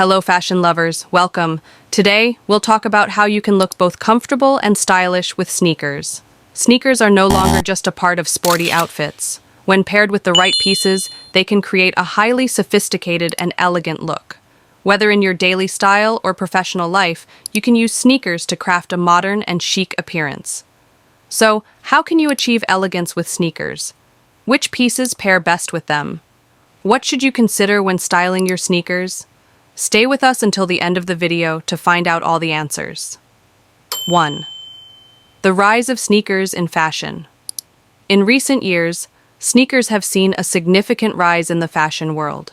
Hello, fashion lovers. Welcome. Today, we'll talk about how you can look both comfortable and stylish with sneakers. Sneakers are no longer just a part of sporty outfits. When paired with the right pieces, they can create a highly sophisticated and elegant look. Whether in your daily style or professional life, you can use sneakers to craft a modern and chic appearance. So, how can you achieve elegance with sneakers? Which pieces pair best with them? What should you consider when styling your sneakers? Stay with us until the end of the video to find out all the answers. 1. The rise of sneakers in fashion. In recent years, sneakers have seen a significant rise in the fashion world.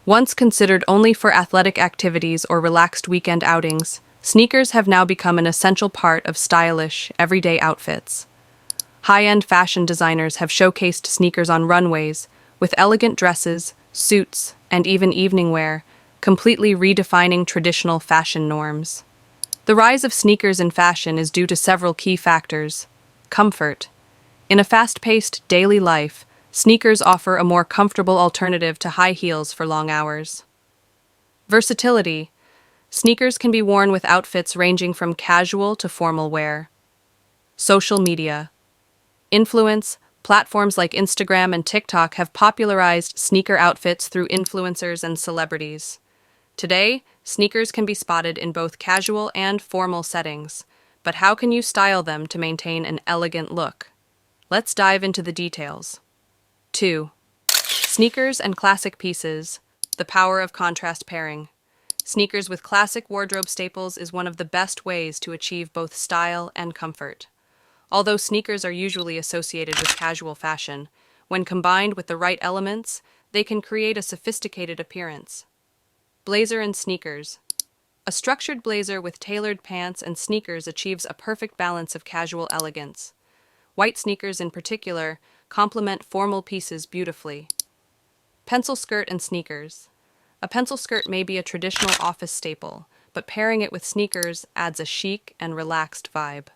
Once considered only for athletic activities or relaxed weekend outings, sneakers have now become an essential part of stylish, everyday outfits. High-end fashion designers have showcased sneakers on runways, with elegant dresses, suits, and even evening wear, completely redefining traditional fashion norms. The rise of sneakers in fashion is due to several key factors. Comfort. In a fast-paced daily life, sneakers offer a more comfortable alternative to high heels for long hours. Versatility. Sneakers can be worn with outfits ranging from casual to formal wear. Social media. Influence. Platforms like Instagram and TikTok have popularized sneaker outfits through influencers and celebrities. Today, sneakers can be spotted in both casual and formal settings, but how can you style them to maintain an elegant look? Let's dive into the details. 2. Sneakers and classic pieces. The power of contrast pairing. Sneakers with classic wardrobe staples is one of the best ways to achieve both style and comfort. Although sneakers are usually associated with casual fashion, when combined with the right elements, they can create a sophisticated appearance. Blazer and sneakers. A structured blazer with tailored pants and sneakers achieves a perfect balance of casual elegance. White sneakers in particular complement formal pieces beautifully. Pencil skirt and sneakers. A pencil skirt may be a traditional office staple, but pairing it with sneakers adds a chic and relaxed vibe.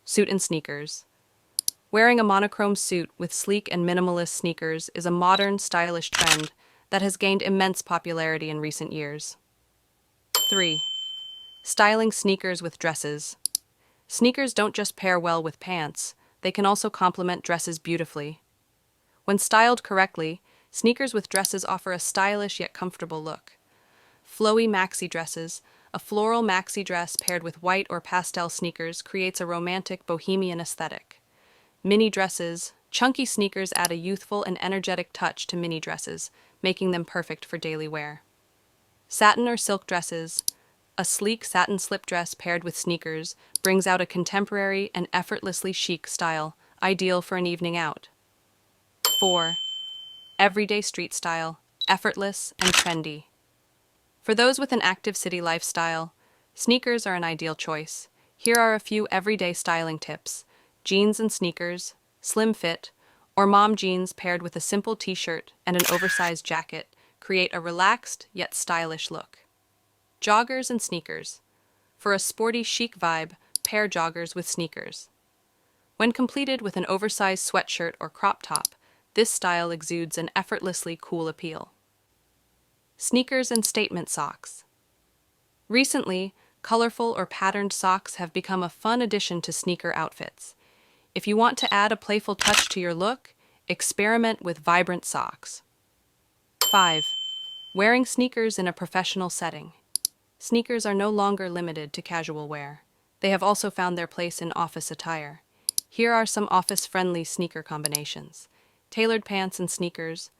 Suit and sneakers. Wearing a monochrome suit with sleek and minimalist sneakers is a modern, stylish trend that has gained immense popularity in recent years. 3. Styling sneakers with dresses. Sneakers don't just pair well with pants, they can also complement dresses beautifully. When styled correctly, sneakers with dresses offer a stylish yet comfortable look. Flowy maxi dresses. A floral maxi dress paired with white or pastel sneakers creates a romantic bohemian aesthetic. Mini dresses. Chunky sneakers add a youthful and energetic touch to mini dresses, making them perfect for daily wear. Satin or silk dresses. A sleek satin slip dress paired with sneakers brings out a contemporary and effortlessly chic style, ideal for an evening out. 4. Everyday street style, effortless and trendy. For those with an active city lifestyle, sneakers are an ideal choice. Here are a few everyday styling tips. Jeans and sneakers, slim fit, or mom jeans paired with a simple t-shirt and an oversized jacket create a relaxed yet stylish look. Joggers and sneakers. For a sporty chic vibe, pair joggers with sneakers. When completed with an oversized sweatshirt or crop top, this style exudes an effortlessly cool appeal. Sneakers and statement socks. Recently, colorful or patterned socks have become a fun addition to sneaker outfits. If you want to add a playful touch to your look, experiment with vibrant socks. 5. Wearing sneakers in a professional setting. Sneakers are no longer limited to casual wear. They have also found their place in office attire. Here are some office-friendly sneaker combinations. Tailored pants and sneakers.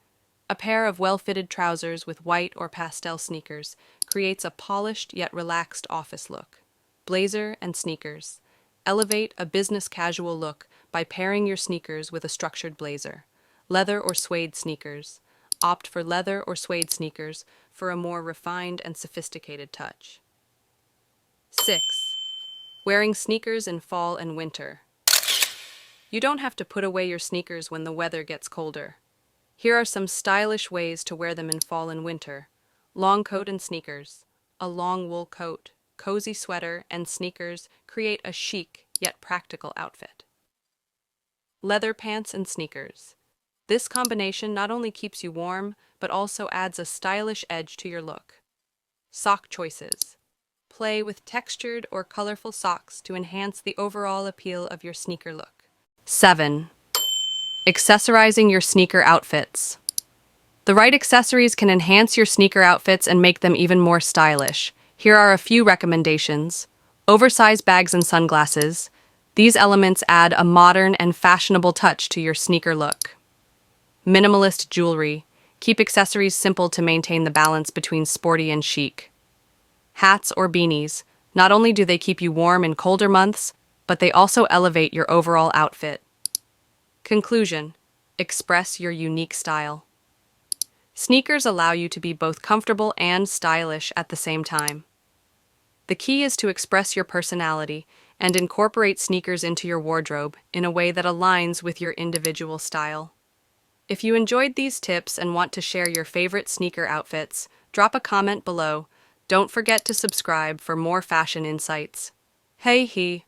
A pair of well-fitted trousers with white or pastel sneakers creates a polished yet relaxed office look. Blazer and sneakers. Elevate a business casual look by pairing your sneakers with a structured blazer. Leather or suede sneakers. Opt for leather or suede sneakers for a more refined and sophisticated touch. 6. Wearing sneakers in fall and winter. You don't have to put away your sneakers when the weather gets colder. Here are some stylish ways to wear them in fall and winter. Long coat and sneakers. A long wool coat, cozy sweater, and sneakers create a chic yet practical outfit. Leather pants and sneakers. This combination not only keeps you warm, but also adds a stylish edge to your look. Sock choices. Play with textured or colorful socks to enhance the overall appeal of your sneaker look. 7. Accessorizing your sneaker outfits. The right accessories can enhance your sneaker outfits and make them even more stylish. Here are a few recommendations. Oversized bags and sunglasses. These elements add a modern and fashionable touch to your sneaker look. Minimalist jewelry. Keep accessories simple to maintain the balance between sporty and chic. Hats or beanies. Not only do they keep you warm in colder months, but they also elevate your overall outfit. Conclusion. Express your unique style. Sneakers allow you to be both comfortable and stylish at the same time. The key is to express your personality and incorporate sneakers into your wardrobe in a way that aligns with your individual style. If you enjoyed these tips and want to share your favorite sneaker outfits, drop a comment below. Don't forget to subscribe for more fashion insights. Hey he!